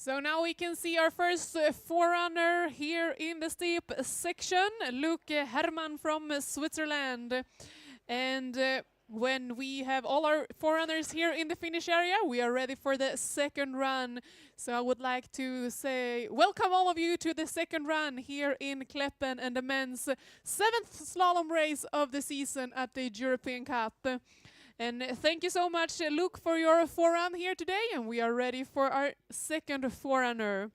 So now we can see our first forerunner here in the steep section, Luke Herman from Switzerland. And when we have all our forerunners here in the finish area, we are ready for the second run. So I would like to say welcome all of you to the second run here in Klaeppen and the men's 7th slalom race of the season at the European Cup. And thank you so much, Luke, for your forerun here today, and we are ready for our second forerunner.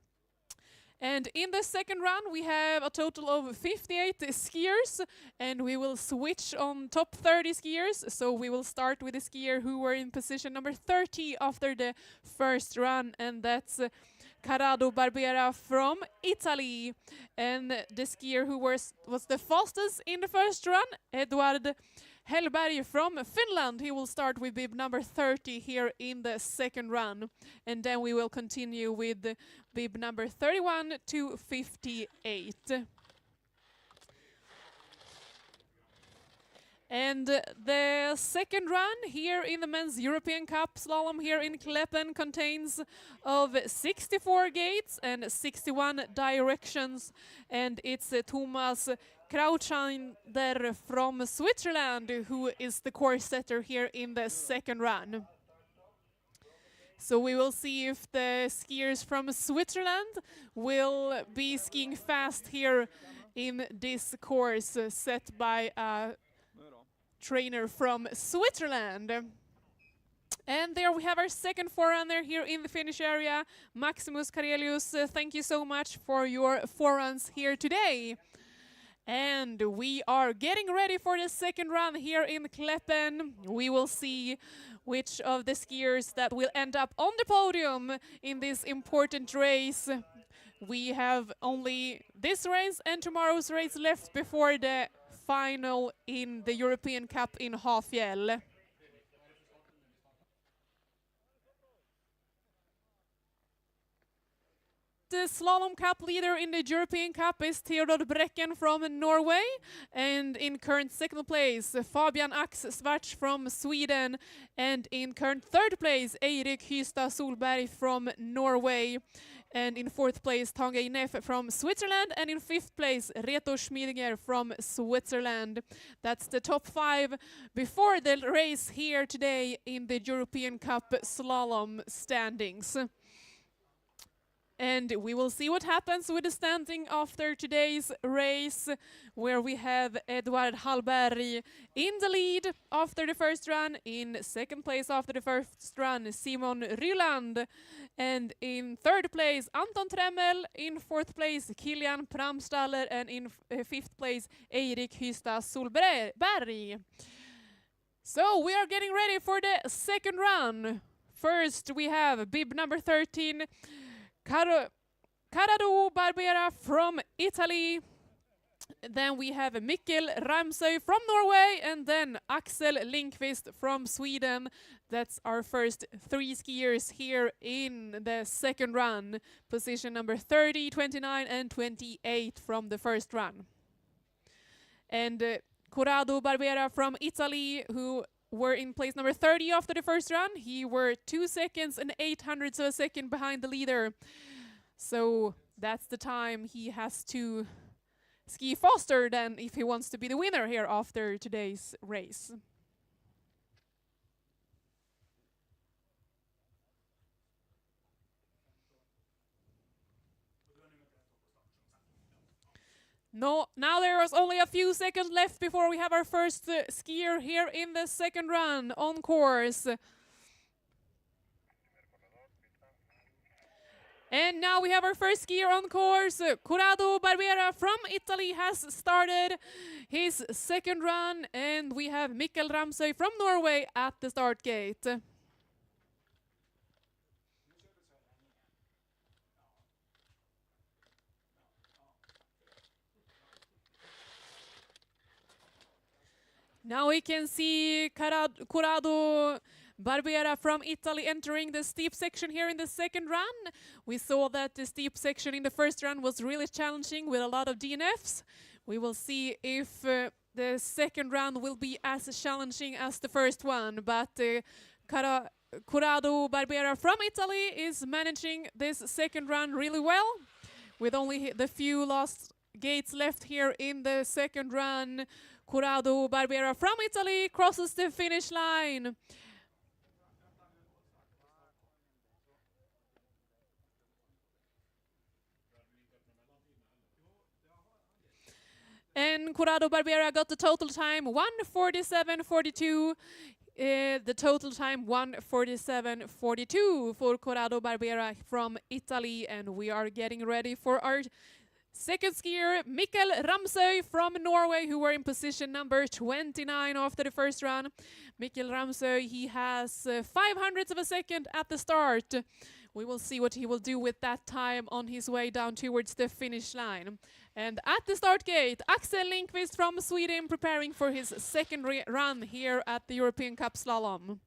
And in the second run, we have a total of 58 skiers, and we will switch on top 30 skiers. So we will start with the skier who were in position number 30 after the first run, and that's Corrado Barbera from Italy. And the skier who was the fastest in the first run, Edward Hellberg from Finland. He will start with bib number 30 here in the second run. And then we will continue with bib number 31 to 58. And the second run here in the men's European Cup slalom here in Klaeppen contains of 64 gates and 61 directions. And it's Thomas Krautschneider from Switzerland who is the course setter here in the second run. So we will see if the skiers from Switzerland will be skiing fast here in this course set by a trainer from Switzerland. And there we have our second forerunner here in the finish area, Maximus Karelius. Thank you so much for your foreruns here today. And we are getting ready for the second run here in Klaeppen. We will see which of the skiers that will end up on the podium in this important race. We have only this race and tomorrow's race left before the final in the European Cup in Hafjell. The Slalom Cup leader in the European Cup is Theodor Brecken from Norway, and in current second place Fabian Ax Svarts from Sweden, and in current third place Eirik Hystad Solberg from Norway, and in fourth place Tanguy Neff from Switzerland, and in fifth place Reto Schmidinger from Switzerland. That's the top 5 before the race here today in the European Cup slalom standings. And we will see what happens with the standing after today's race, where we have Edward Hallberg in the lead after the first run, in second place after the first run, Simon Ryland, and in third place, Anton Tremmel, in fourth place, Kilian Pramstaller, and in fifth place, Eirik Hystad Solberg. So we are getting ready for the second run. First, we have bib number 13, Corrado Barbera from Italy. Then we have Mikkel Ramsøy from Norway, and then Axel Lindqvist from Sweden. That's our first 3 skiers here in the second run. Position number 30, 29, and 28 from the first run. And Corrado Barbera from Italy, who were in place number 30 after the first run. He were 2 seconds and 800ths of a second behind the leader. So that's the time he has to ski faster than if he wants to be the winner here after today's race. No, now there is only a few seconds left before we have our first skier here in the second run on course. And now we have our first skier on course. Corrado Barbera from Italy has started his second run, and we have Mikkel Ramsøy from Norway at the start gate. Now we can see Corrado Barbera from Italy entering the steep section here in the second run. We saw that the steep section in the first run was really challenging with a lot of DNFs. We will see if the second run will be as challenging as the first one, but Corrado Barbera from Italy is managing this second run really well, with only the few last gates left here in the second run. Corrado Barbera from Italy crosses the finish line. And Corrado Barbera got the total time 1:47.42. The total time 1:47.42 for Corrado Barbera from Italy. And we are getting ready for our second skier, Mikkel Ramsøy from Norway, who were in position number 29 after the first run. Mikkel Ramsøy, he has 0.05 of a second at the start. We will see what he will do with that time on his way down towards the finish line. And at the start gate, Axel Lindqvist from Sweden preparing for his second run here at the European Cup Slalom.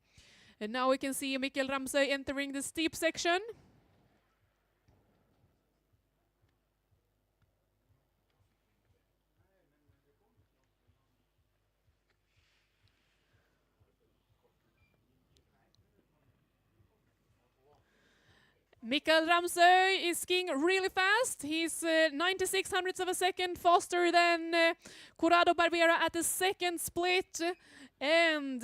And now we can see Mikkel Ramsøy entering the steep section. Mikkel Ramsøy is skiing really fast. He's 0.96 of a second faster than Corrado Barbera at the second split. And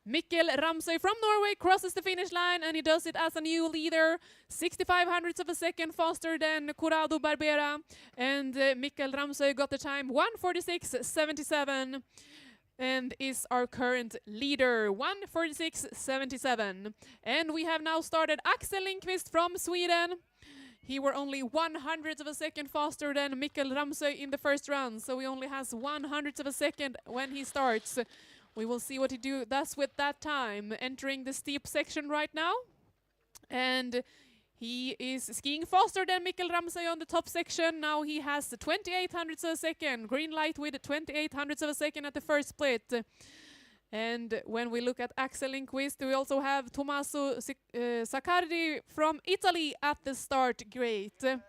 Mikkel Ramsøy from Norway crosses the finish line, and he does it as a new leader. 0.65 of a second faster than Corrado Barbera. And Mikkel Ramsøy got the time 1:46.77. And is our current leader, 1:46.77. And we have now started Axel Lindqvist from Sweden. He were only 100 of a second faster than Mikkel Ramsøy in the first run, so he only has 100 of a second when he starts. We will see what he does with that time. Entering the steep section right now. And he is skiing faster than Mikkel Ramsøy on the top section. Now he has 0.28 of a second. Green light with 0.28 of a second at the first split. And when we look at Axel Lindqvist, we also have Tommaso Saccardi from Italy at the start gate.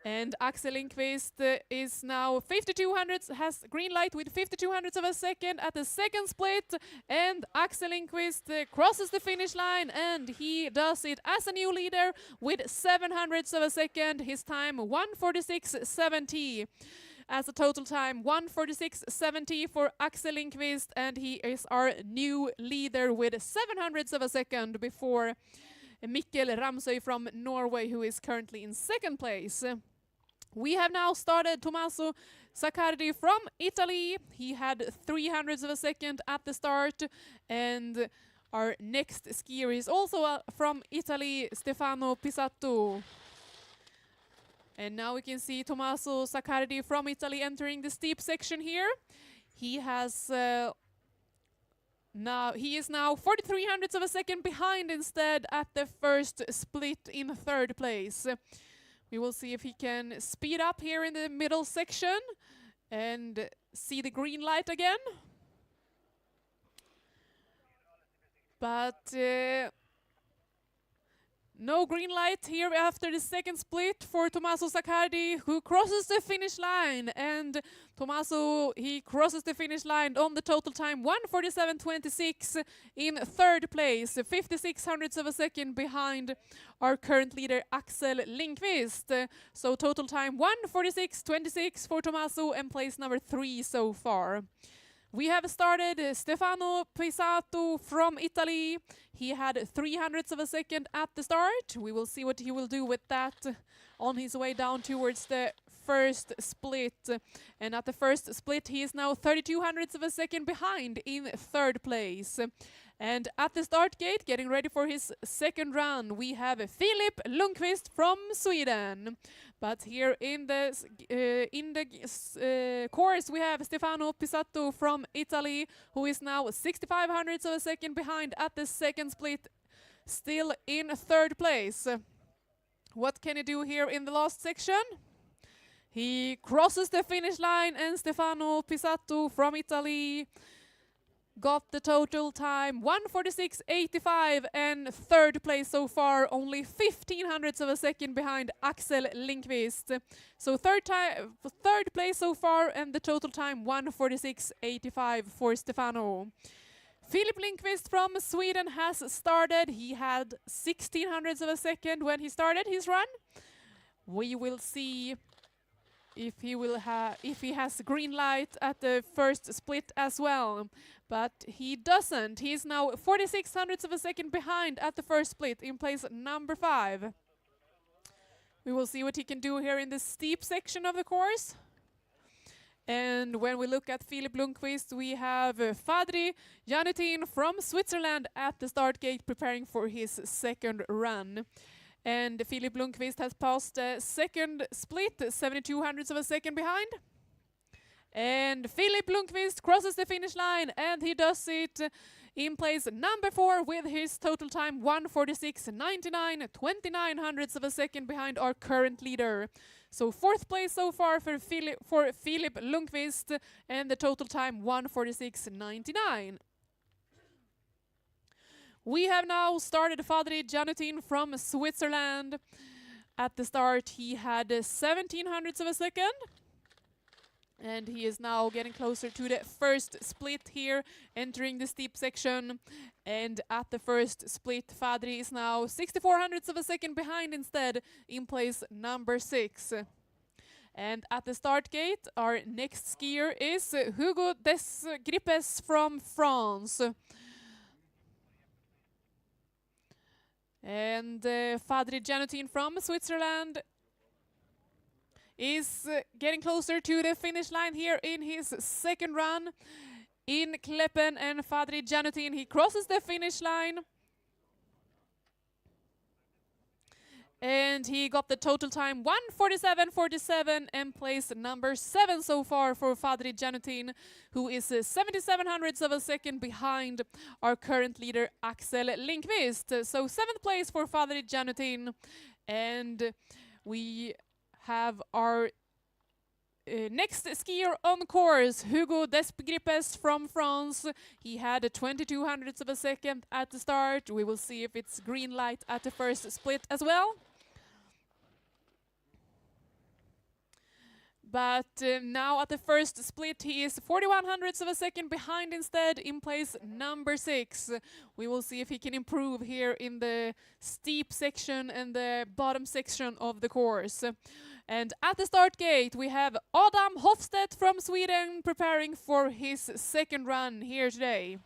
And Axel Lindqvist is now 5,200, has green light with 5,200 of a second at the second split. And Axel Lindqvist crosses the finish line, and he does it as a new leader with 700 of a second. His time 1:46.70. As a total time 1:46.70 for Axel Lindqvist, and he is our new leader with 700 of a second before Mikkel Ramsøy from Norway, who is currently in second place. We have now started Tommaso Saccardi from Italy. He had 300 of a second at the start. And our next skier is also from Italy, Stefano Pisatto. And now we can see Tommaso Saccardi from Italy entering the steep section here. He has he is now 4,300 of a second behind instead at the first split in third place. We will see if he can speed up here in the middle section and see the green light again. But no green light here after the second split for Tommaso Saccardi, who crosses the finish line. And Tommaso, he crosses the finish line on the total time 1:47.26 in third place, 5,600 of a second behind our current leader Axel Lindqvist. So total time 1:46.26 for Tommaso, and place number 3 so far. We have started Stefano Pisatto from Italy. He had 300 of a second at the start. We will see what he will do with that on his way down towards the first split. And at the first split, he is now 3,200 of a second behind in third place. And at the start gate, getting ready for his second run, we have Filip Lundqvist from Sweden. But here in the course, we have Stefano Pisatto from Italy, who is now 6,500 of a second behind at the second split, still in third place. What can he do here in the last section? He crosses the finish line, and Stefano Pisatto from Italy got the total time 1:46.85, and third place so far, only 1,500 of a second behind Axel Lindqvist. So third place so far, and the total time 1:46.85 for Stefano. Philip Lindqvist from Sweden has started. He had 1600ths of a second when he started his run. We will see if he has green light at the first split as well. But he doesn't. He's now 4600ths of a second behind at the first split in place number 5. We will see what he can do here in the steep section of the course. And when we look at Philip Lundqvist, we have Fadri Janutin from Switzerland at the start gate preparing for his second run. And Philip Lundqvist has passed the second split, 7200ths of a second behind. And Philip Lundqvist crosses the finish line, and he does it in place number 4 with his total time 1:46.99, 2900ths of a second behind our current leader. So 4th place so far for Philip Lundqvist, and the total time 1:46.99. We have now started Fadri Janutin from Switzerland. At the start he had 1700ths of a second. And he is now getting closer to the first split here, entering the steep section. And at the first split, Fadri is now 6400ths of a second behind instead, in place number 6. And at the start gate, our next skier is Hugo Desgripes from France. And Fadri Janutin from Switzerland is getting closer to the finish line here in his second run in Klaeppen, and Fadri Janutin, he crosses the finish line. And he got the total time 1:47.47 and place number 7 so far for Fadri Janutin, who is 7700ths of a second behind our current leader Axel Lindqvist. So 7th place for Fadri Janutin, and we have our next skier on course, Hugo Desgripes from France. He had 2200ths of a second at the start. We will see if it's green light at the first split as well. But now at the first split he is 4100ths of a second behind instead, in place number 6. We will see if he can improve here in the steep section and the bottom section of the course. And at the start gate we have Adam Hofstedt from Sweden preparing for his second run here today.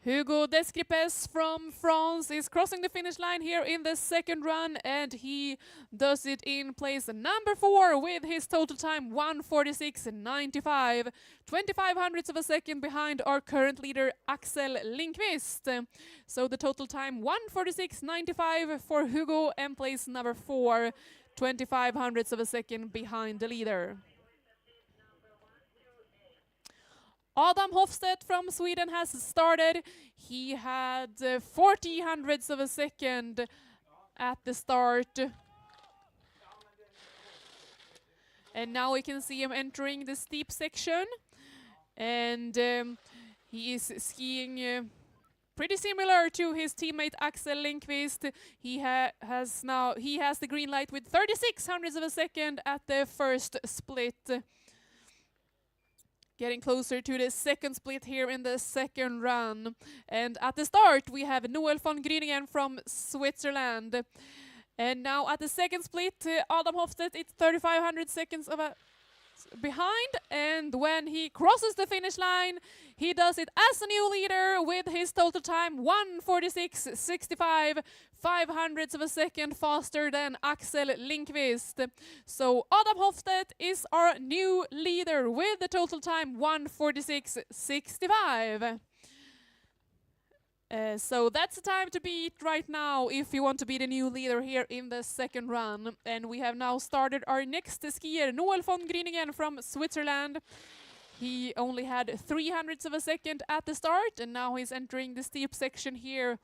Hugo Desgripes from France is crossing the finish line here in the second run, and he does it in place number 4 with his total time 1:46.95, 2500ths of a second behind our current leader Axel Lindqvist. So the total time 1:46.95 for Hugo, and place number 4, 2500ths of a second behind the leader. Adam Hofstedt from Sweden has started. He had 4000ths of a second at the start. And now we can see him entering the steep section. And he is skiing pretty similar to his teammate Axel Lindqvist. He has the green light with 3600ths of a second at the first split. Getting closer to the second split here in the second run. And at the start we have Noel von Gryningen from Switzerland. And now at the second split, Adam Hofstedt is 3500 seconds behind, and when he crosses the finish line, he does it as a new leader with his total time 1:46.65, 500ths of a second faster than Axel Lindqvist. So Adam Hofstedt is our new leader with the total time 1:46.65. So that's the time to beat right now if you want to be the new leader here in the second run. And we have now started our next skier, Noel von Gryningen from Switzerland. He only had 300ths of a second at the start, and now he's entering the steep section here.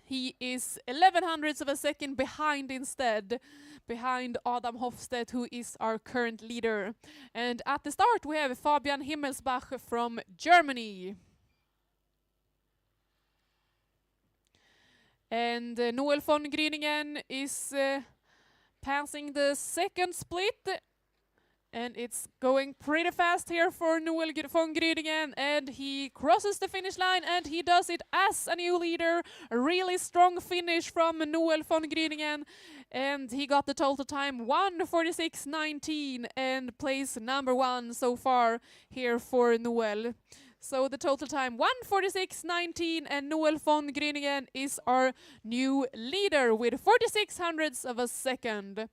He is 1100ths of a second behind instead, behind Adam Hofstedt, who is our current leader. And at the start we have Fabian Himmelsbach from Germany. And Noel von Gryningen is passing the second split, And it's going pretty fast here for Noel von Grüningen, and he crosses the finish line, and he does it as a new leader. A really strong finish from Noel von Grüningen, and he got the total time 1:46.19 and place number 1 so far here for Noel. So the total time 1:46.19, and Noel von Grüningen is our new leader with 46 hundredths of a second.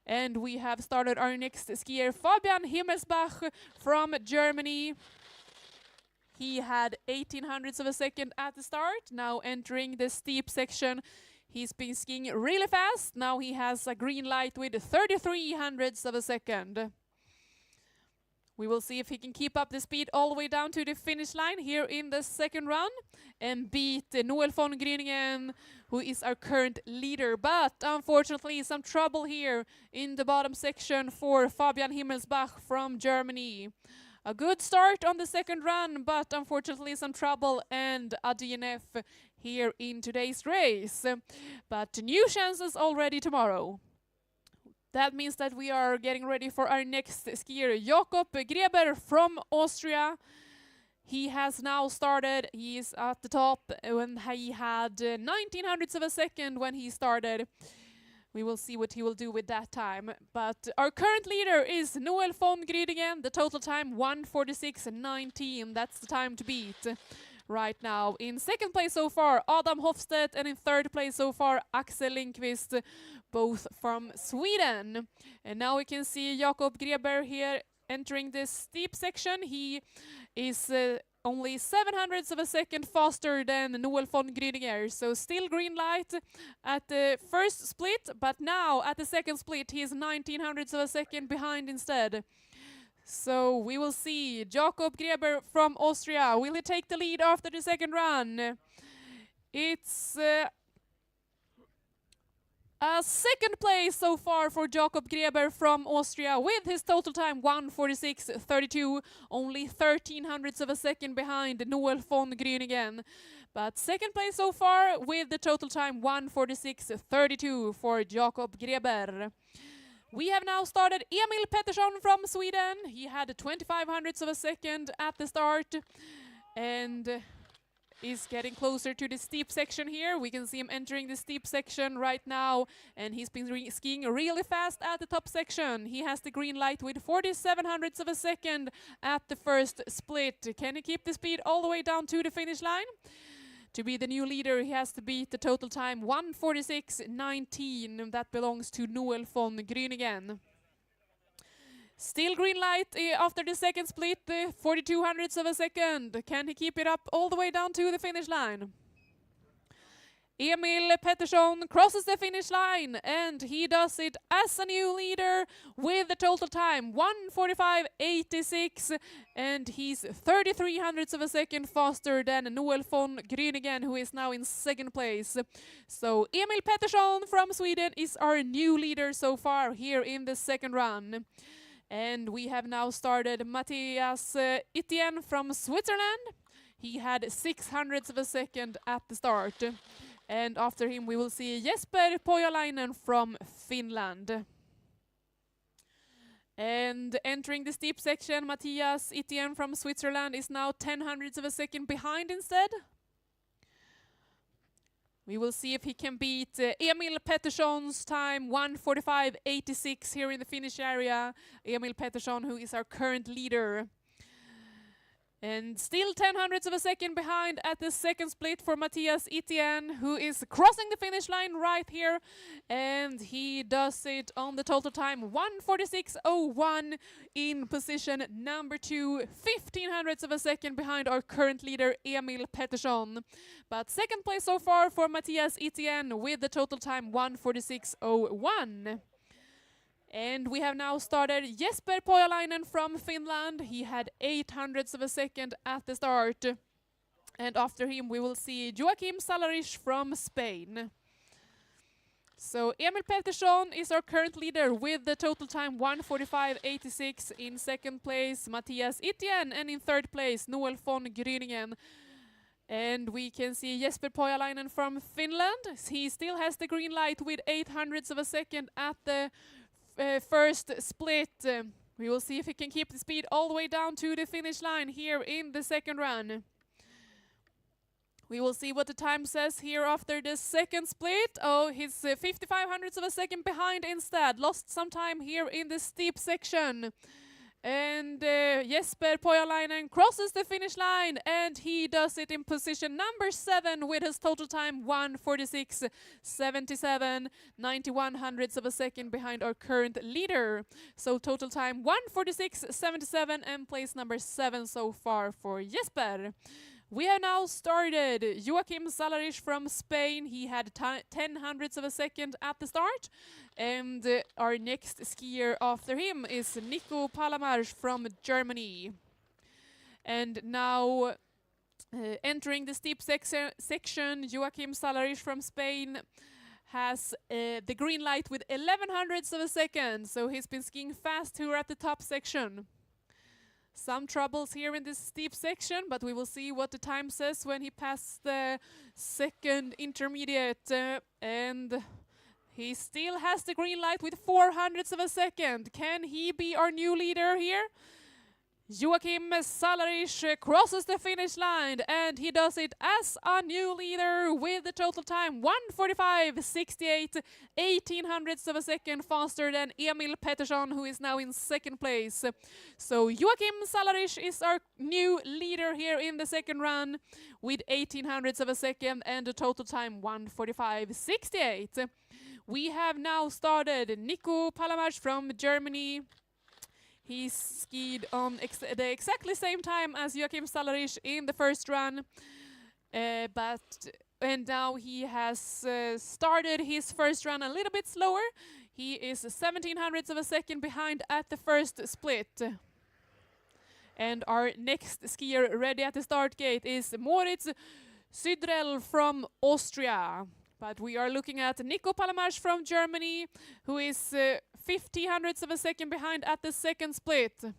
And we have started our next skier, Fabian Himmelsbach from Germany. He had 18 hundredths of a second at the start. Now entering the steep section, he's been skiing really fast. Now he has a green light with 33 hundredths of a second. We will see if he can keep up the speed all the way down to the finish line here in the second run and beat Noel von Grüningen, who is our current leader. But unfortunately, some trouble here in the bottom section for Fabian Himmelsbach from Germany. A good start on the second run, but unfortunately some trouble and a DNF here in today's race. But new chances already tomorrow. That means that we are getting ready for our next skier, Jakob Greber from Austria. He has now started. He is at the top when he had 19 hundredths of a second when he started. We will see what he will do with that time. But our current leader is Noel von Grüningen. The total time 1:46.19. That's the time to beat right now. In second place so far, Adam Hofstedt, and in third place so far, Axel Lindqvist, both from Sweden. And now we can see Jakob Greber here entering this steep section. He is only 7 hundredths of a second faster than Noel von Grüninger. So still green light at the first split, but now at the second split he is 19 hundredths of a second behind instead. So we will see Jakob Greber from Austria. Will he take the lead after the second run? It's a second place so far for Jakob Greber from Austria with his total time 1:46.32, only 13 hundredths of a second behind Noel von Grüningen. But second place so far with the total time 1:46.32 for Jakob Greber. We have now started Emil Pettersson from Sweden. He had 25 hundredths of a second at the start and is getting closer to the steep section here. We can see him entering the steep section right now, and he's been skiing really fast at the top section. He has the green light with 47 hundredths of a second at the first split. Can he keep the speed all the way down to the finish line? To be the new leader, he has to beat the total time 1:46.19. That belongs to Noel von Grüningen. Still green light after the second split, 42 hundredths of a second. Can he keep it up all the way down to the finish line? Emil Pettersson crosses the finish line, and he does it as a new leader with the total time 1:45.86, and he's 33 hundredths of a second faster than Noel von Grüningen, who is now in second place. So Emil Pettersson from Sweden is our new leader so far here in the second run. And we have now started Matthias Etienne from Switzerland. He had 6 hundredths of a second at the start. And after him we will see Jesper Pojalainen from Finland. And entering the steep section, Matthias Etienne from Switzerland is now 10 hundredths of a second behind instead. We will see if he can beat Emil Pettersson's time 1:45.86 here in the finish area. Emil Pettersson, who is our current leader. And still 10 hundredths of a second behind at the second split for Matthias Etienne, who is crossing the finish line right here. And he does it on the total time 1:46.01 in position number 2. 15 hundredths of a second behind our current leader, Emil Pettersson. But second place so far for Matthias Etienne with the total time 1:46.01. And we have now started Jesper Pojalainen from Finland. He had 8 hundredths of a second at the start. And after him we will see Joachim Salarich from Spain. So Emil Pettersson is our current leader with the total time 1:45.86. In second place Matthias Etienne, and in third place Noel von Grüningen. And we can see Jesper Pojalainen from Finland. He still has the green light with 8 hundredths of a second at the first split. We will see if he can keep the speed all the way down to the finish line here in the second run. We will see what the time says here after the second split. Oh, he's 55 hundredths of a second behind instead. Lost some time here in the steep section. And Jesper Pojalainen crosses the finish line, and he does it in position number 7 with his total time 1:46.77, 91 hundredths of a second behind our current leader. So total time 1:46.77 and place number 7 so far for Jesper. We have now started. Joachim Salarisch from Spain, he had 10 hundredths of a second at the start. And our next skier after him is Nico Palamarz from Germany. And now entering the steep section, Joachim Salarisch from Spain has the green light with 11 hundredths of a second. So he's been skiing fast here at the top section. Some troubles here in this steep section, but we will see what the time says when he passes the second intermediate. And he still has the green light with 4 hundredths of a second. Can he be our new leader here? Joachim Salarisch crosses the finish line, and he does it as a new leader with the total time 1:45.68, 18 hundredths of a second faster than Emil Pettersson, who is now in second place. So Joachim Salarisch is our new leader here in the second run with 18 hundredths of a second and a total time 1:45.68. We have now started Nico Palamarz from Germany. He skied on the exactly same time as Joachim Salarisch in the first run, and now he has started his first run a little bit slower. He is 17 hundredths of a second behind at the first split. And our next skier ready at the start gate is Moritz Sydrell from Austria. But we are looking at Nico Palamarz from Germany, who is 50 hundredths of a second behind at the second split.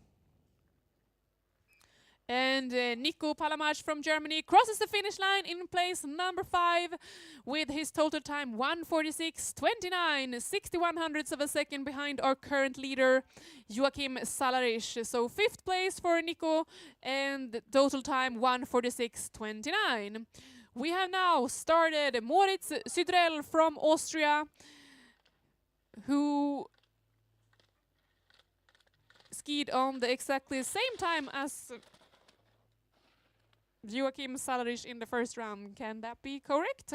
And Nico Palamarz from Germany crosses the finish line in place number 5 with his total time 1:46.29, 61 hundredths of a second behind our current leader, Joachim Salarisch. So 5th place for Nico and total time 1:46.29. We have now started Moritz Sydrell from Austria, who skied on the exactly same time as Joachim Salarisch in the first round. Can that be correct?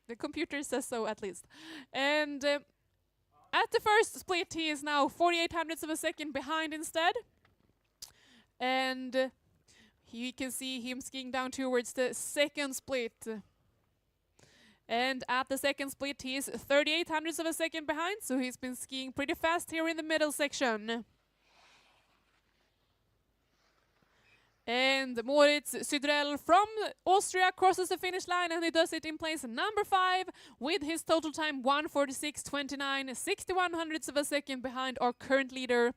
The computer says so, at least. And at the first split, he is now 48 hundredths of a second behind instead. And you can see him skiing down towards the second split. And at the second split, he is 38 hundredths of a second behind, so he's been skiing pretty fast here in the middle section. And Moritz Sydrell from Austria crosses the finish line, and he does it in place number 5 with his total time 1:46.29, 61 hundredths of a second behind our current leader,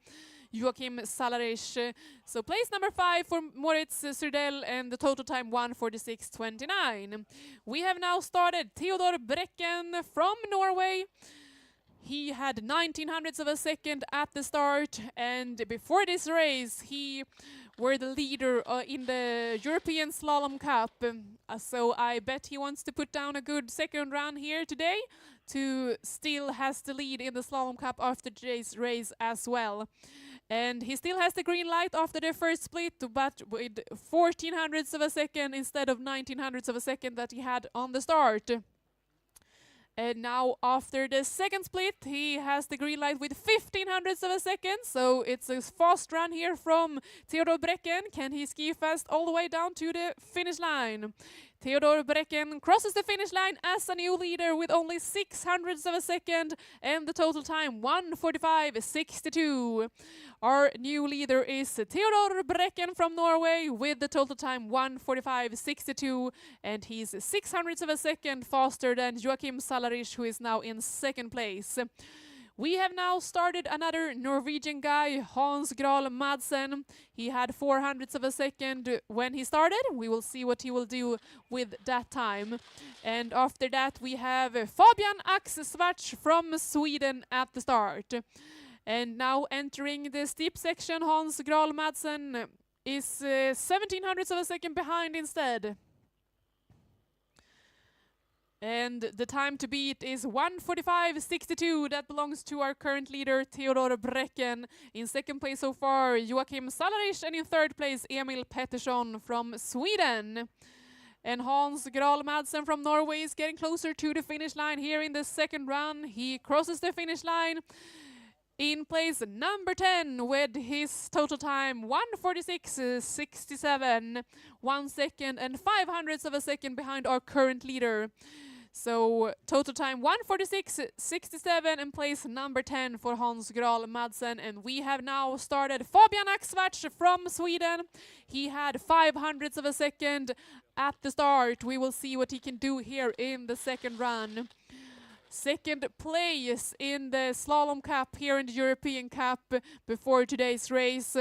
Joachim Salarisch. So place number 5 for Moritz Sydrell and the total time 1:46.29. We have now started Theodor Brekken from Norway. He had 19 hundredths of a second at the start, and before this race he were the leader in the European Slalom Cup. So I bet he wants to put down a good second run here today to still has the lead in the Slalom Cup after today's race as well. And he still has the green light after the first split, but with 14 hundredths of a second instead of 19 hundredths of a second that he had on the start. And now after the second split, he has the green light with 15 hundredths of a second. So it's a fast run here from Theodor Brekken. Can he ski fast all the way down to the finish line? Theodor Brekken crosses the finish line as a new leader with only 6 hundredths of a second and the total time 1:45.62. Our new leader is Theodor Brekken from Norway with the total time 1:45.62, and he's 6 hundredths of a second faster than Joachim Salarisch, who is now in second place. We have now started another Norwegian guy, Hans Graal Madsen. He had 4 hundredths of a second when he started. We will see what he will do with that time. And after that we have Fabian Axsvarts from Sweden at the start. And now entering the steep section, Hans Gral Madsen is 1700ths of a second behind instead. And the time to beat is 1:45.62. That belongs to our current leader, Theodor Brecken. In second place so far, Joachim Salarich, and in third place, Emil Pettersson from Sweden. And Hans Gral Madsen from Norway is getting closer to the finish line here in the second run. He crosses the finish line in place number 10 with his total time 1:46.67, 1 second and 500ths of a second behind our current leader. So total time 1:46.67 and place number 10 for Hans Gral Madsen. And we have now started Fabian Axvarts from Sweden. He had 500ths of a second at the start. We will see what he can do here in the second run. Second place in the Slalom Cup here in the European Cup before today's race.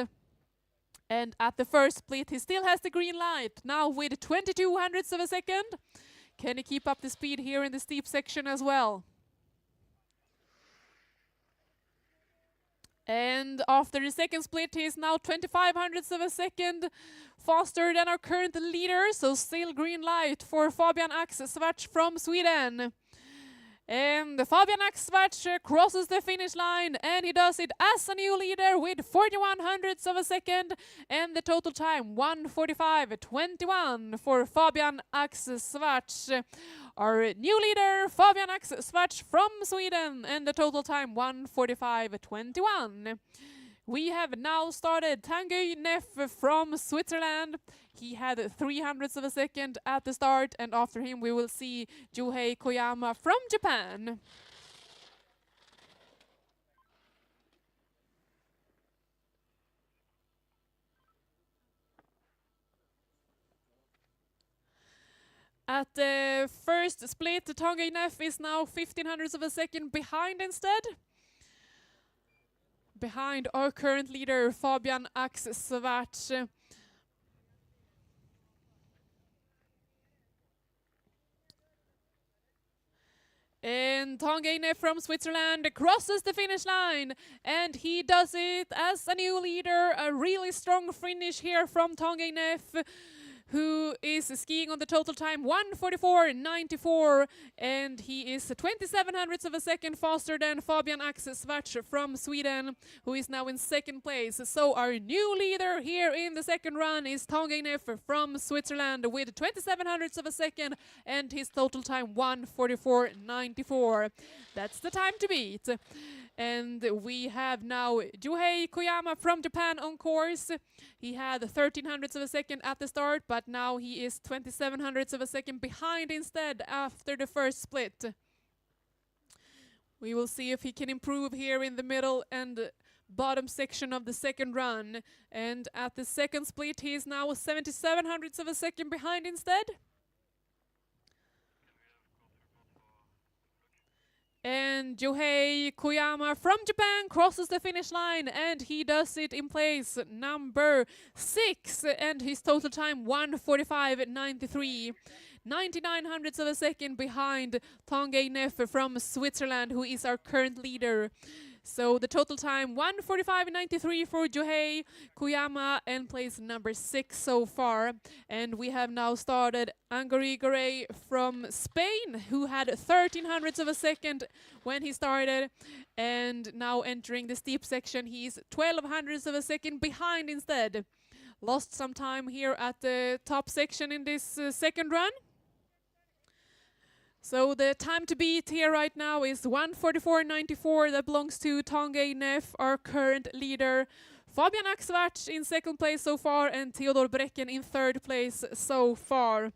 And at the first split he still has the green light, now with 2200ths of a second. Can he keep up the speed here in the steep section as well? And after the second split, he is now 2500ths of a second faster than our current leader. So still green light for Fabian Axvarts from Sweden. And Fabian Axvarts crosses the finish line, and he does it as a new leader with 4100ths of a second, and the total time 1:45.21 for Fabian Axvarts. Our new leader, Fabian Axvarts from Sweden, and the total time 1:45.21. We have now started Tanguy Neff from Switzerland. He had 300ths of a second at the start, and after him we will see Juhei Koyama from Japan. At the first split, Tanguy Neff is now 1500ths of a second behind instead. Behind our current leader, Fabian Axvarts. And Tanguy Neff from Switzerland crosses the finish line, and he does it as a new leader. A really strong finish here from Tanguy Neff, who is skiing on the total time 1:44.94, and he is 2700ths of a second faster than Fabian Axvarts from Sweden, who is now in second place. So our new leader here in the second run is Tanguy Neff from Switzerland with 2700ths of a second, and his total time 1:44.94. That's the time to beat. And we have now Juhei Koyama from Japan on course. He had 1300ths of a second at the start, but now he is 2700ths of a second behind instead after the first split. We will see if he can improve here in the middle and bottom section of the second run. And at the second split, he is now 7700ths of a second behind instead. And Juhei Koyama from Japan crosses the finish line, and he does it in place number 6, and his total time 1:45.93. 9900ths of a second behind Tanguy Neff from Switzerland, who is our current leader. So the total time 1:45.93 for Juhei Koyama, and place number 6 so far. And we have now started Angori Garay from Spain, who had 1300ths of a second when he started, and now entering the steep section he's 1200ths of a second behind instead. Lost some time here at the top section in this second run. So the time to beat here right now is 1:44.94. That belongs to Tanguy Neff, our current leader. Fabian Axvarts in second place so far, and Theodor Brecken in third place so far.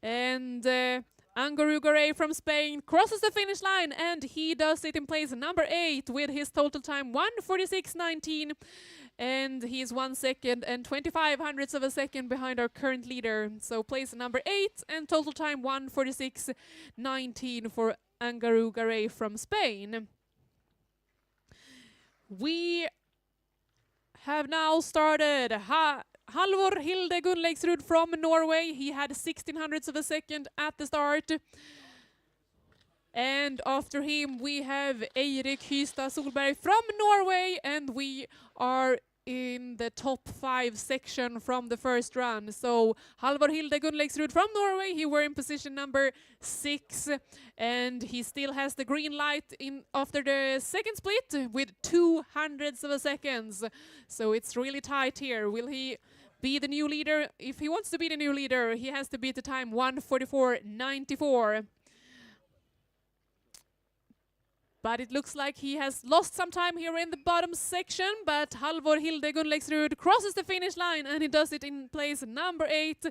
And Anguru Garay from Spain crosses the finish line, and he does it in place number 8 with his total time 1:46.19. And he is 1 second and 2500ths of a second behind our current leader. So place number 8 and total time 1:46.19 for Anguru Garay from Spain. We have now started Halvor Hilde Gunnlaugsrud from Norway. He had 1600ths of a second at the start. And after him, we have Eirik Hystad Solberg from Norway, and we are in the top 5 section from the first run. So Halvor Hilde Gunnlaugsrud from Norway, he were in position number 6, and he still has the green light in after the second split with 200ths of a second. So it's really tight here. Will he be the new leader? If he wants to be the new leader, he has to beat the time 1:44.94. But it looks like he has lost some time here in the bottom section, but Halvor Hilde Gunnlaugsrud crosses the finish line, and he does it in place number 8.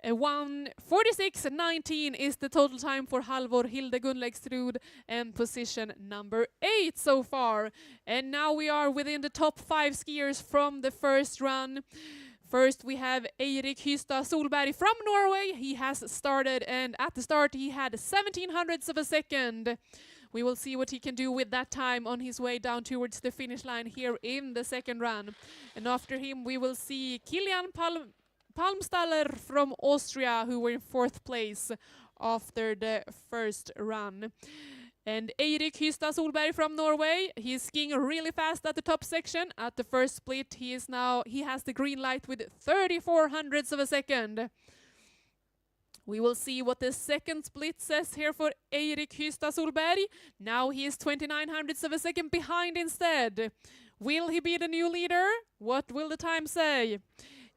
1:46.19 is the total time for Halvor Hilde Gunnlaugsrud, and position number 8 so far. And now we are within the top 5 skiers from the first run. First, we have Eirik Hystad Solberg from Norway. He has started, and at the start he had 1700ths of a second. We will see what he can do with that time on his way down towards the finish line here in the second run. And after him, we will see Kilian Palmstaller from Austria, who were in 4th place after the first run. And Eirik Hystad Solberg from Norway, he's skiing really fast at the top section. At the first split, he has the green light with 3400ths of a second. We will see what the second split says here for Eirik Hystad Solberg. Now he is 2900ths of a second behind instead. Will he be the new leader? What will the time say?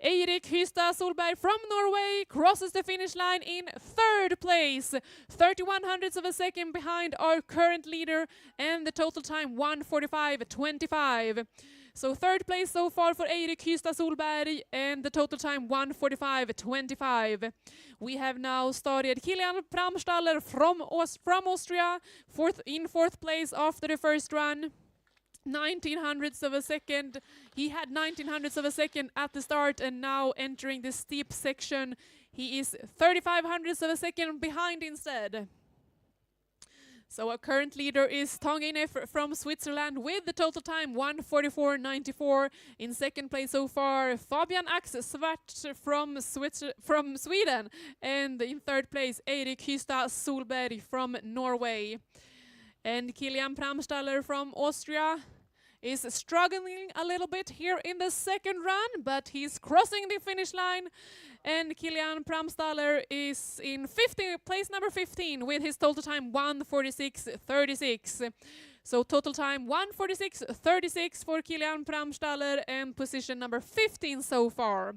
Eirik Hystad Solberg from Norway crosses the finish line in 3rd place, 3100ths of a second behind our current leader, and the total time 1:45.25. So 3rd place so far for Eirik Hystad Solberg, and the total time 1:45.25. We have now started Kilian Palmstaller from Austria, in 4th place after the first run. 1900ths of a second. He had 1900ths of a second at the start, and now entering the steep section, he is 3500ths of a second behind instead. So our current leader is Tanguy Neff from Switzerland with the total time 1:44.94. In 2nd place so far, Fabian Axsvart from Sweden, and in 3rd place, Eirik Hystad Solberg from Norway. And Kilian Palmstaller from Austria is struggling a little bit here in the second run, but he's crossing the finish line. And Kilian Palmstaller is in place number 15 with his total time 1:46.36. So total time 1:46.36 for Kilian Palmstaller, and position number 15 so far.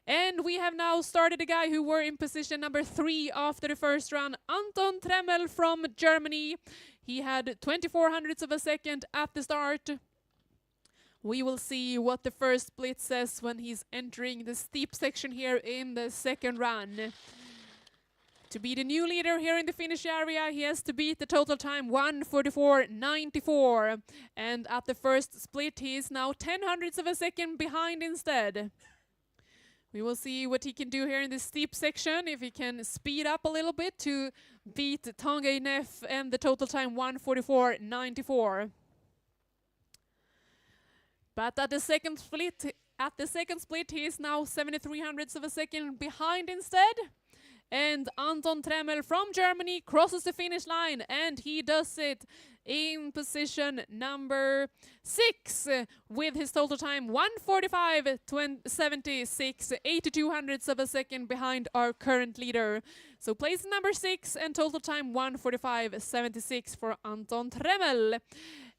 And we have now started a guy who were in position number 3 after the first run, Anton Tremmel from Germany. He had 2400ths of a second at the start. We will see what the first split says when he's entering the steep section here in the second run. To be the new leader here in the finish area, he has to beat the total time 1:44.94. And at the first split, he is now 1000ths of a second behind instead. We will see what he can do here in the steep section, if he can speed up a little bit to beat Tanguy Neff, and the total time 1:44.94. But at the second split, he is now 7300ths of a second behind instead. And Anton Tremmel from Germany crosses the finish line, and he does it in position number 6 with his total time 1:45.76, 8200ths of a second behind our current leader. So place number 6 and total time 1:45.76 for Anton Tremmel.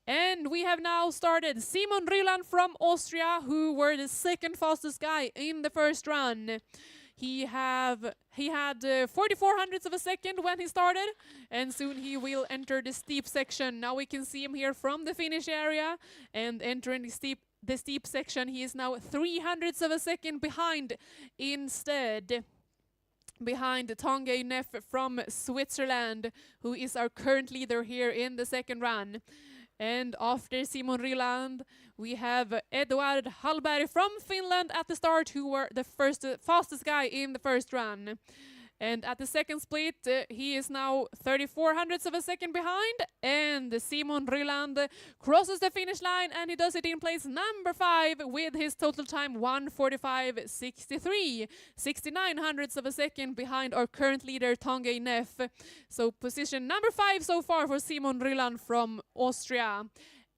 And we have now started Simon Ryland from Austria, who were the second fastest guy in the first run. He had 4400ths of a second when he started, and soon he will enter the steep section. Now we can see him here from the finish area, and entering the steep section, he is now 300ths of a second behind instead. Behind Tanguy Neff from Switzerland, who is our current leader here in the second run. And after Simon Ryland, we have Eduard Hallberg from Finland at the start, who were the fastest guy in the first run. And at the second split, he is now 34 hundredths of a second behind. And Simon Ryland crosses the finish line, and he does it in place number 5 with his total time 1:45.63. 69 hundredths of a second behind our current leader, Tanguy Neff. So position number 5 so far for Simon Ryland from Austria.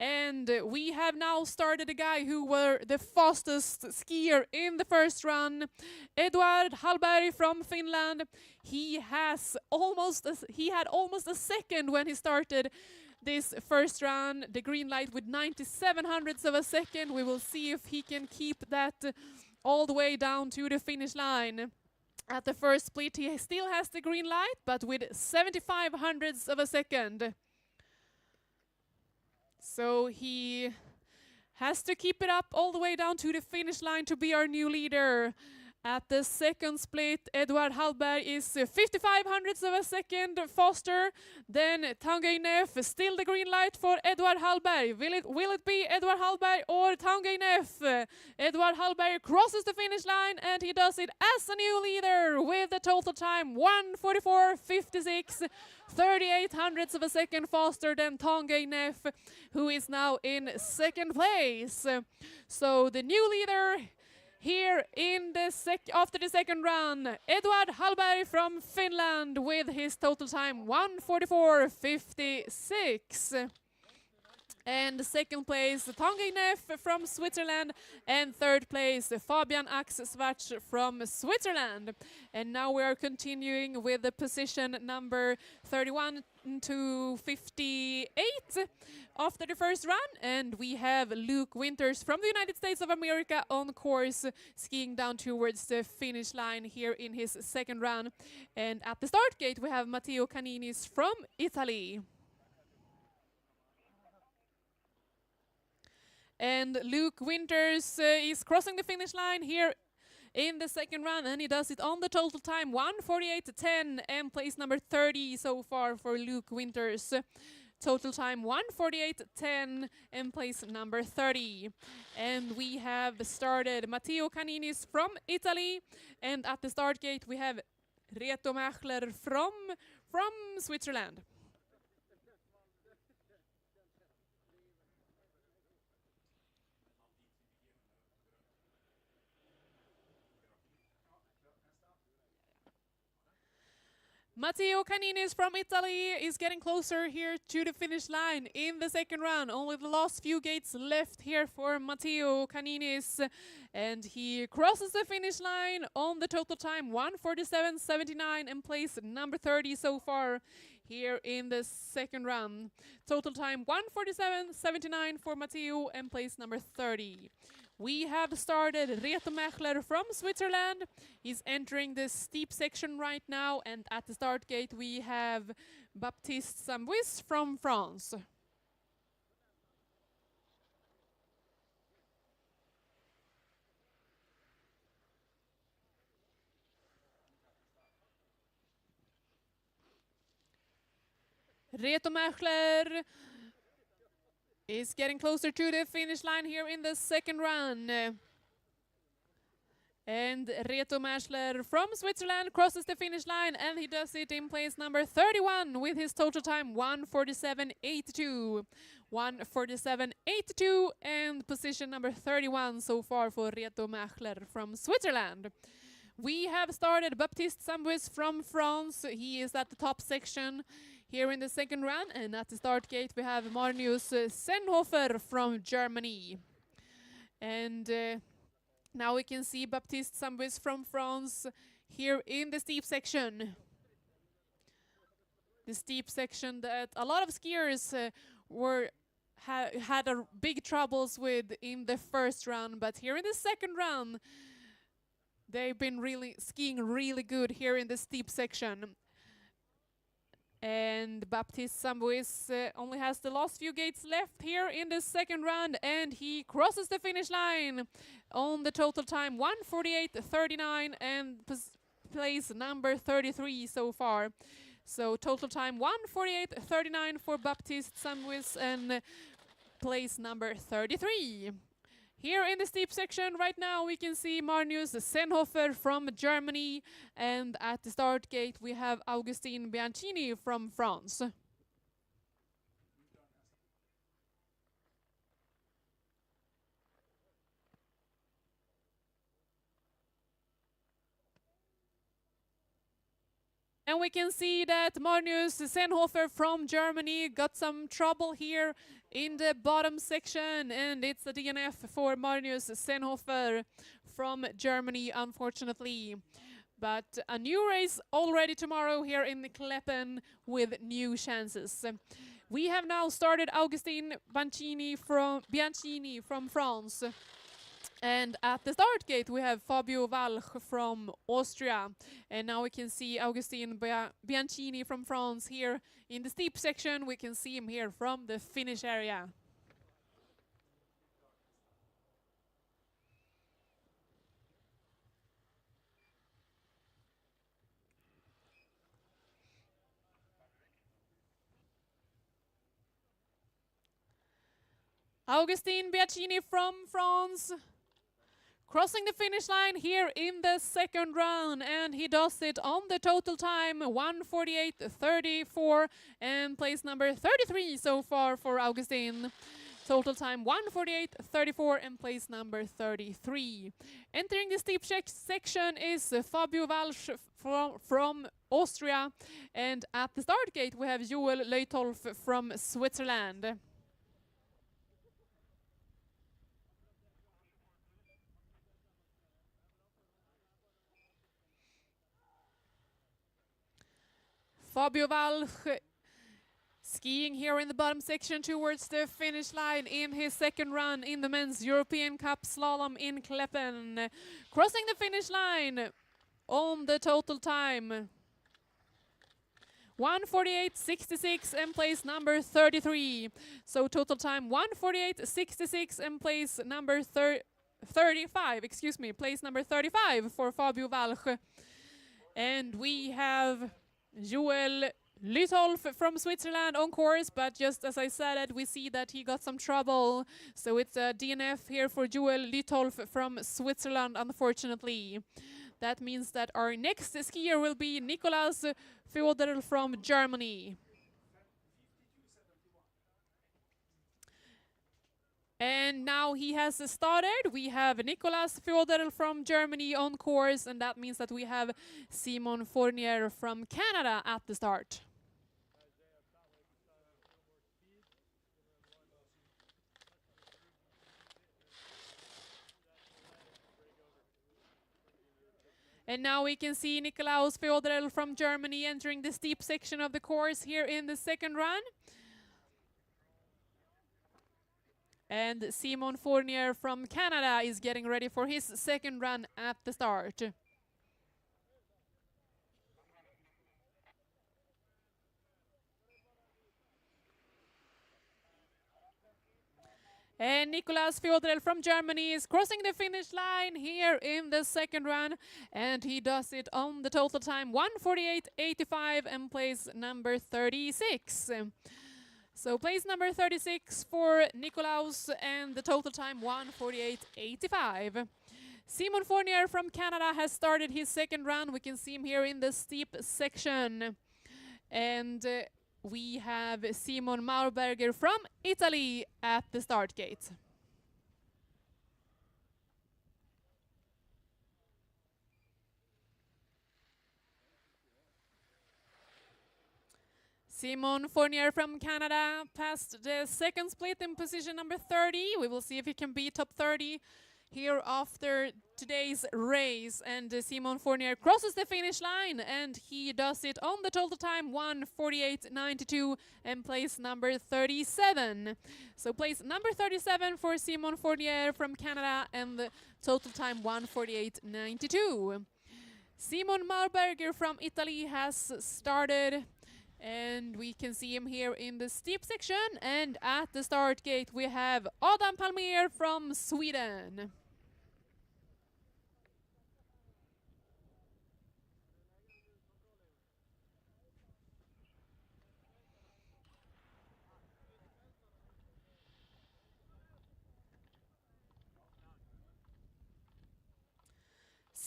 And we have now started a guy who were the fastest skier in the first run, Eduard Hallberg from Finland. He had almost a second when he started this first run, the green light with 97 hundredths of a second. We will see if he can keep that all the way down to the finish line. At the first split, he still has the green light, but with 75 hundredths of a second. So he has to keep it up all the way down to the finish line to be our new leader. At the second split, Eduard Hallberg is 55 hundredths of a second faster than Tanguy Neff. Still the green light for Eduard Hallberg. Will it be Eduard Hallberg or Tanguy Neff? Eduard Hallberg crosses the finish line, and he does it as a new leader with a total time 1:44.56. 38 hundredths of a second faster than Tanguy Neff, who is now in second place. So the new leader here in the after the second run, Eduard Hallberg from Finland with his total time 1:44.56. And second place, Tanguy Neff from Switzerland. And third place, Fabian Axswartz from Switzerland. And now we are continuing with the position number 31 to 58 after the first run. And we have Luke Winters from the United States of America on course, skiing down towards the finish line here in his second run. And at the start gate, we have Matteo Caninis from Italy. And Luke Winters is crossing the finish line here in the second run, and he does it on the total time 1:48.10, and place number 30 so far for Luke Winters. Total time 1:48.10 and place number 30. And we have started Matteo Caninis from Italy, and at the start gate we have Reto Machler from Switzerland. Matteo Caninis from Italy is getting closer here to the finish line in the second run. Only the last few gates left here for Matteo Caninis. And he crosses the finish line on the total time 1:47.79 and place number 30 so far here in the second run. Total time 1:47.79 for Matteo and place number 30. We have started Reto Machler from Switzerland. He's entering the steep section right now, and at the start gate we have Baptiste Sambouis from France. Reto Machler is getting closer to the finish line here in the second run. And Reto Machler from Switzerland crosses the finish line, and he does it in place number 31 with his total time 1:47.82. 1:47.82 and position number 31 so far for Reto Machler from Switzerland. We have started Baptiste Sambouis from France. He is at the top section here in the second run, and at the start gate we have Marius Senhofer from Germany. And now we can see Baptiste Sambouis from France here in the steep section. The steep section that a lot of skiers had a big troubles with in the first run, but here in the second run they've been skiing really good here in the steep section. And Baptiste Sambouis only has the last few gates left here in the second round, and he crosses the finish line on the total time 1:48.39 and place number 33 so far. So total time 1:48.39 for Baptiste Sambouis and place number 33. Here in the steep section right now we can see Magnus Senhofer from Germany, and at the start gate we have Augustin Bianchini from France. And we can see that Magnus Senhofer from Germany got some trouble here in the bottom section, and it's a DNF for Magnus Senhofer from Germany, unfortunately. But a new race already tomorrow here in Klaeppen with new chances. We have now started Augustin Bianchini from France. And at the start gate we have Fabio Walch from Austria. And now we can see Augustin Bianchini from France here in the steep section. We can see him here from the finish area. Augustin Bianchini from France, crossing the finish line here in the second run, and he does it on the total time 1:48.34 and place number 33 so far for Augustin. Total time 1:48.34 and place number 33. Entering the steep section is Fabio Walch from Austria, and at the start gate we have Joel Leutolf from Switzerland. Fabio Walch skiing here in the bottom section towards the finish line in his second run in the Men's European Cup Slalom in Klaeppen. Crossing the finish line on the total time 1:48.66 and place number 33. So total time 1:48.66 and place number 35, excuse me, place number 35 for Fabio Walch. And we have Joel Leutolf from Switzerland on course, but just as I said, we see that he got some trouble. So it's a DNF here for Joel Leutolf from Switzerland, unfortunately. That means that our next skier will be Nicolas Feodor from Germany. And now he has started. We have Nicolas Feodor from Germany on course, and that means that we have Simon Fournier from Canada at the start. And now we can see Nicolas Feodor from Germany entering the steep section of the course here in the second run. And Simon Fournier from Canada is getting ready for his second run at the start. And Nicolas Feodor from Germany is crossing the finish line here in the second run, and he does it on the total time 1:48.85 and place number 36. So place number 36 for Nicolas, and the total time 1:48.85. Simon Fournier from Canada has started his second run. We can see him here in the steep section. And we have Simon Maurberger from Italy at the start gate. Simon Fournier from Canada passed the second split in position number 30. We will see if he can beat top 30 here after today's race. And Simon Fournier crosses the finish line, and he does it on the total time 1:48.92 and place number 37. So place number 37 for Simon Fournier from Canada, and the total time 1:48.92. Simon Maurberger from Italy has started, and we can see him here in the steep section. And at the start gate we have Adam Palmer from Sweden.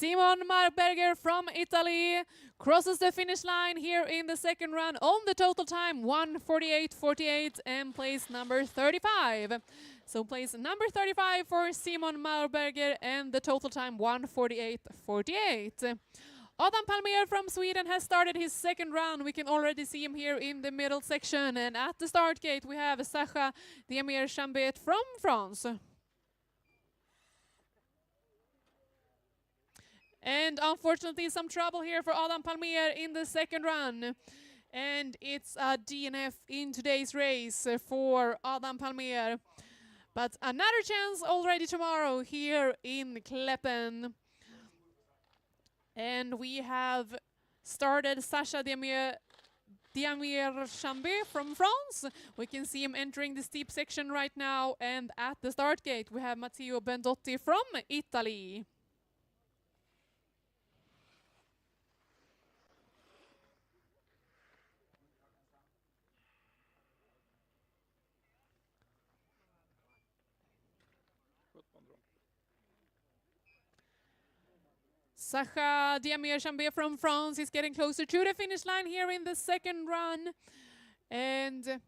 Simon Marberger from Italy crosses the finish line here in the second run on the total time 1:48.48 and place number 35. So place number 35 for Simon Marberger and the total time 1:48.48. Adam Palmer from Sweden has started his second run. We can already see him here in the middle section. And at the start gate we have Sacha Diamir-Chambet from France. And unfortunately some trouble here for Adam Palmer in the second run. And it's a DNF in today's race for Adam Palmer. But another chance already tomorrow here in Klaeppen. And we have started Sacha Diamir-Chambet from France. We can see him entering the steep section right now. And at the start gate we have Matteo Bendotti from Italy. Sacha Diamir-Chambet from France is getting closer to the finish line here in the second run. And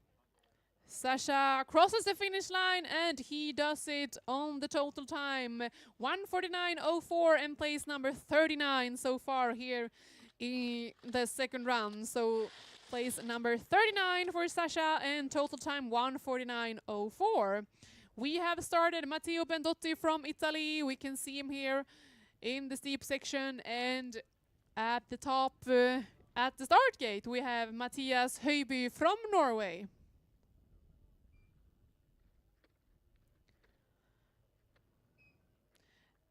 Sacha crosses the finish line and he does it on the total time 1:49.04 and place number 39 so far here in the second run. So place number 39 for Sacha and total time 1:49.04. We have started Matteo Bendotti from Italy. We can see him here in the steep section, and at the top, at the start gate, we have Mathias Høiby from Norway.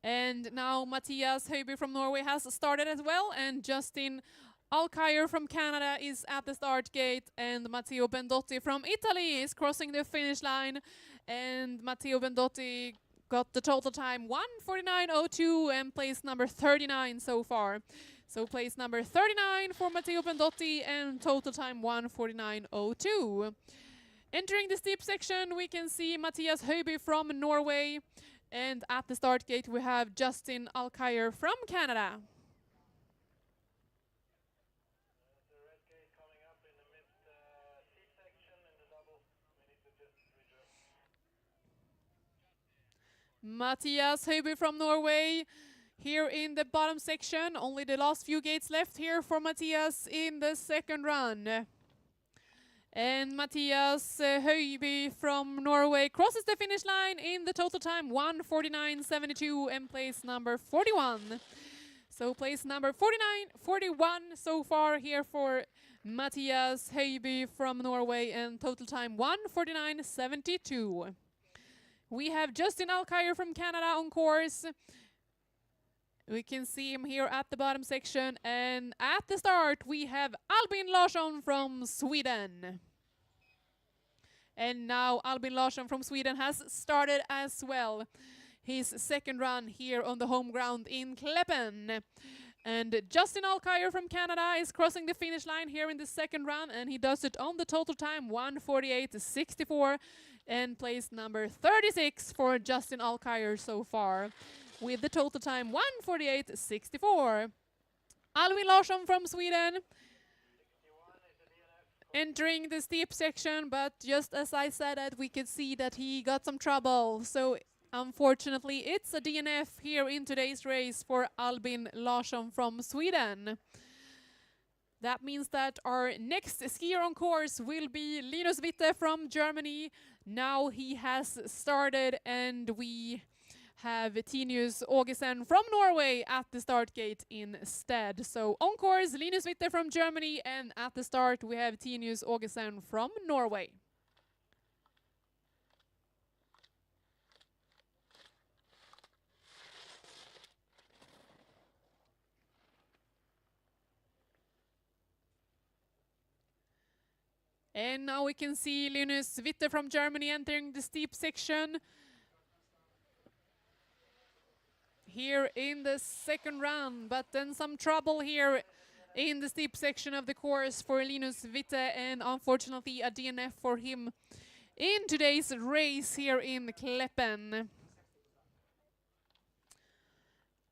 And now Mathias Høiby from Norway has started as well, and Justin Alkire from Canada is at the start gate, and Matteo Bendotti from Italy is crossing the finish line, and Matteo Bendotti got the total time 1:49.02 and place number 39 so far. So place number 39 for Matteo Bendotti and total time 1:49.02. Entering the steep section we can see Mathias Høiby from Norway, and at the start gate we have Justin Alkire from Canada. Mathias Høiby from Norway here in the bottom section. Only the last few gates left here for Mathias in the second run. And Mathias Høiby from Norway crosses the finish line in the total time 1:49.72 and place number 41. So place number 41 so far here for Mathias Høiby from Norway and total time 1:49.72. We have Justin Alkire from Canada on course. We can see him here at the bottom section. And at the start, we have Albin Larsson from Sweden. And now Albin Larsson from Sweden has started as well his second run here on the home ground in Klaeppen. And Justin Alkire from Canada is crossing the finish line here in the second run, and he does it on the total time 1:48.64. And place number 36 for Justin Alkire so far, with the total time 1:48.64. Alvin Larsson from Sweden entering the steep section, but just as I said it, we could see that he got some trouble. So unfortunately it's a DNF here in today's race for Albin Larsson from Sweden. That means that our next skier on course will be Linus Witte from Germany. Now he has started, and we have Tinius Ågesen from Norway at the start gate instead. So on course, Linus Witte from Germany, and at the start we have Tinius Ågesen from Norway. And now we can see Linus Witte from Germany entering the steep section here in the second run, but then some trouble here in the steep section of the course for Linus Witte, and unfortunately a DNF for him in today's race here in Klaeppen.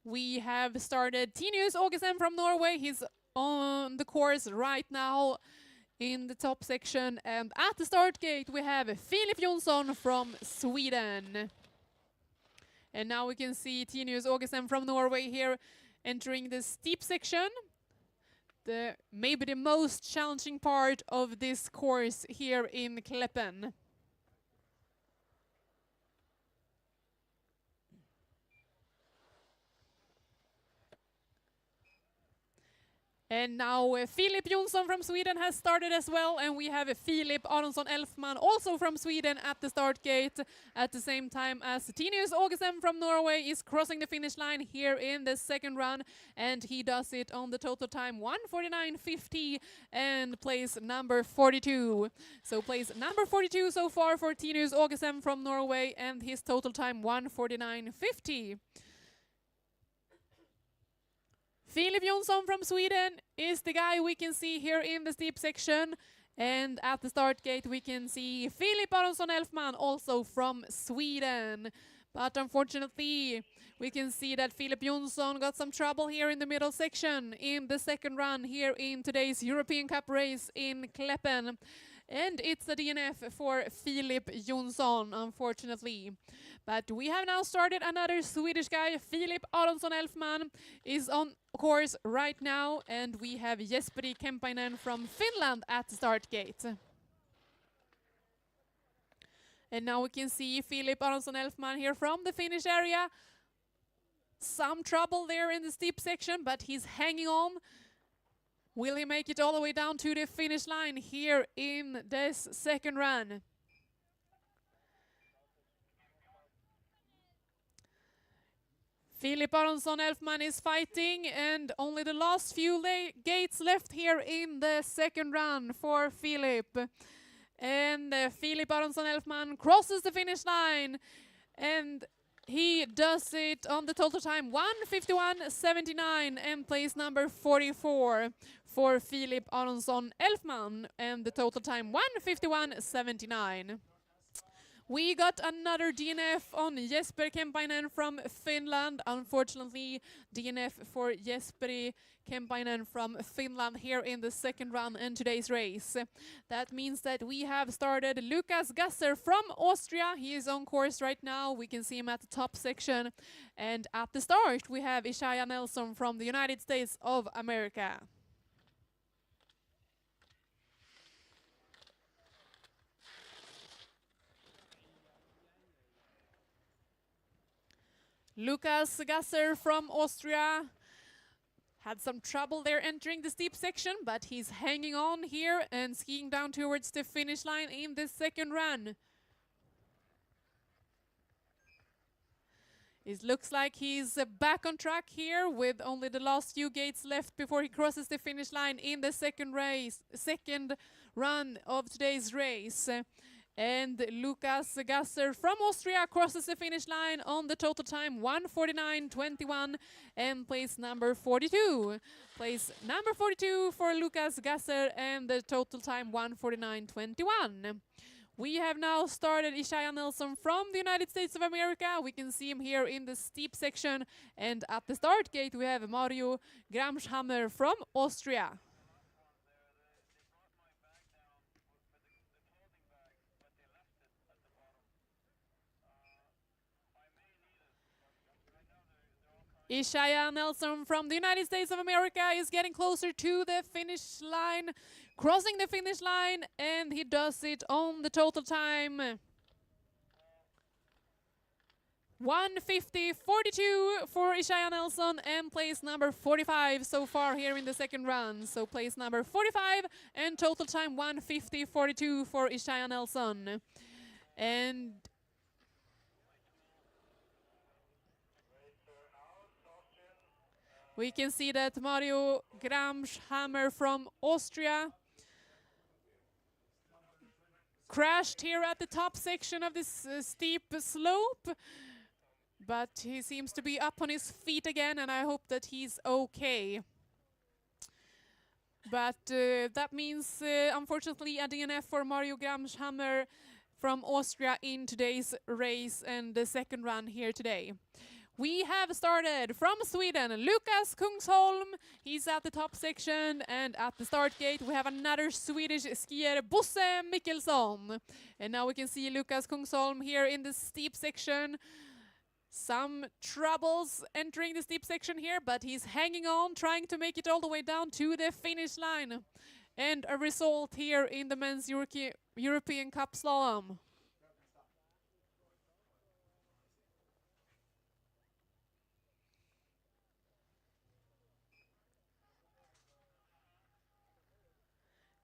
we have started Tinius Augesen from Norway. He's on the course right now in the top section. And at the start gate, we have Filip Jonsson from Sweden. And now we can see Tinius Augesen from Norway here entering the steep section. Maybe the most challenging part of this course here in Klaeppen. And now Filip Jonsson from Sweden has started as well, and we have Filip Aronsson Elfman also from Sweden at the start gate at the same time as Tinius Augesen from Norway is crossing the finish line here in the second run, and he does it on the total time 1:49.50 and place number 42. So place number 42 so far for Tinius Augesen from Norway, and his total time 1:49.50. Filip Jonsson from Sweden is the guy we can see here in the steep section. And at the start gate we can see Filip Aronsson Elfman also from Sweden. But unfortunately we can see that Filip Jonsson got some trouble here in the middle section in the second run here in today's European Cup race in Klaeppen. And it's a DNF for Filip Jonsson, unfortunately. But we have now started another Swedish guy. Filip Aronsson Elfman is on course right now, and we have Jesperi Kemppainen from Finland at the start gate. And now we can see Filip Aronsson Elfman here from the finish area. Some trouble there in the steep section, but he's hanging on. Will he make it all the way down to the finish line here in this second run? Filip Aronsson Elfman is fighting, and only the last few gates left here in the second run for Filip. And Filip Aronsson Elfman crosses the finish line, and he does it on the total time 1:51.79 and place number 44 for Filip Aronsson Elfman, and the total time 1:51.79. We got another DNF on Jesper Kemppainen from Finland. Unfortunately, DNF for Jesperi Kemppainen from Finland here in the second run in today's race. That means that we have started Lukas Gasser from Austria. He is on course right now. We can see him at the top section. And at the start, we have Ishaya Nelson from the United States of America. Lukas Gasser from Austria had some trouble there entering the steep section, but he's hanging on here and skiing down towards the finish line in the second run. It looks like he's back on track here with only the last few gates left before he crosses the finish line in the second run of today's race. And Lukas Gasser from Austria crosses the finish line on the total time 1:49.21 and place number 42. Place number 42 for Lukas Gasser and the total time 1:49.21. We have now started Ishaya Nelson from the United States of America. We can see him here in the steep section, and at the start gate we have Mario Gramshammer from Austria. Ishaya Nelson from the United States of America is getting closer to the finish line, crossing the finish line, and he does it on the total time 1:50.42 for Ishaya Nelson and place number 45 so far here in the second run. So place number 45 and total time 1:50.42 for Ishaya Nelson. And we can see that Mario Gramshammer from Austria crashed here at the top section of this steep slope, but he seems to be up on his feet again, and I hope that he's okay. But that means, unfortunately, a DNF for Mario Gramshammer from Austria in today's race and the second run here today. We have started from Sweden, Lukas Kungsholm. He's at the top section, and at the start gate we have another Swedish skier, Bosse Mikkelsson. And now we can see Lukas Kungsholm here in the steep section. Some troubles entering the steep section here, but he's hanging on, trying to make it all the way down to the finish line. And a result here in the men's European Cup Slalom.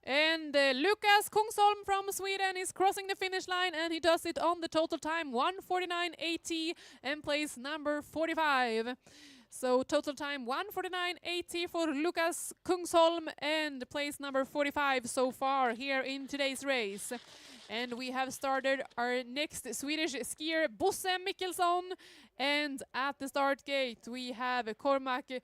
And Lukas Kungsholm from Sweden is crossing the finish line, and he does it on the total time 1:49.80 and place number 45. So total time 1:49.80 for Lukas Kungsholm and place number 45 so far here in today's race. And we have started our next Swedish skier, Bosse Mikkelsson, and at the start gate we have Cormac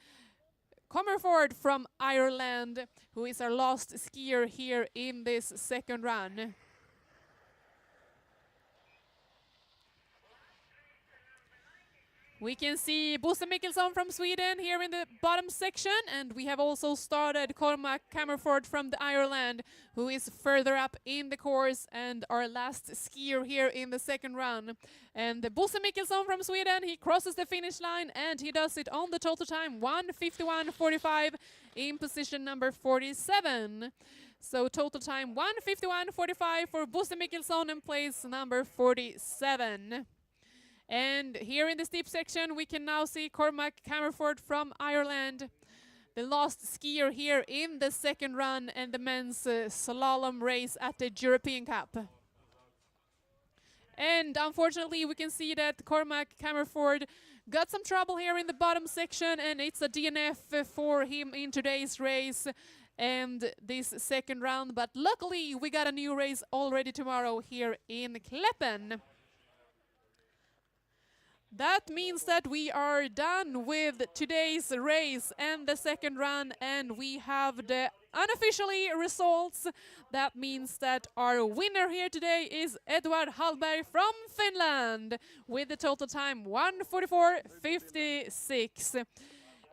Comerford from Ireland, who is our last skier here in this second run. We can see Bosse Mikkelsson from Sweden here in the bottom section, and we have also started Cormac Comerford from the Ireland, who is further up in the course and our last skier here in the second run. And Bosse Mikkelsson from Sweden, he crosses the finish line, and he does it on the total time 1:51.45 in position number 47. So total time 1:51.45 for Bosse Mikkelsson in place number 47. And here in the steep section we can now see Cormac Comerford from Ireland, the last skier here in the second run and the men's slalom race at the European Cup. And unfortunately we can see that Cormac Comerford got some trouble here in the bottom section, and it's a DNF for him in today's race and this second round. But luckily we got a new race already tomorrow here in Klaeppen. That means that we are done with today's race and the second run, and we have the unofficially results. That means that our winner here today is Edward Hallberg from Finland with the total time 1:44.56.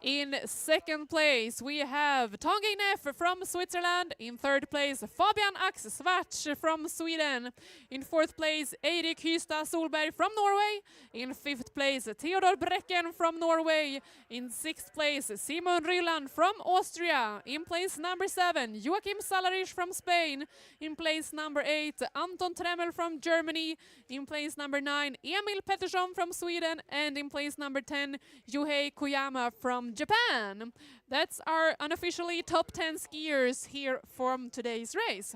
In second place, we have Tanguy Neff from Switzerland. In third place, Fabian Axsvarts from Sweden. In fourth place, Eirik Hystad Solberg from Norway. In fifth place, Theodor Brecken from Norway. In sixth place, Simon Ryland from Austria. In place number 7, Joachim Salarich from Spain. In place number 8, Anton Tremmel from Germany. In place number 9, Emil Pettersson from Sweden. And in place number 10, Yuhei Koyama from Japan. That's our unofficially top 10 skiers here from today's race.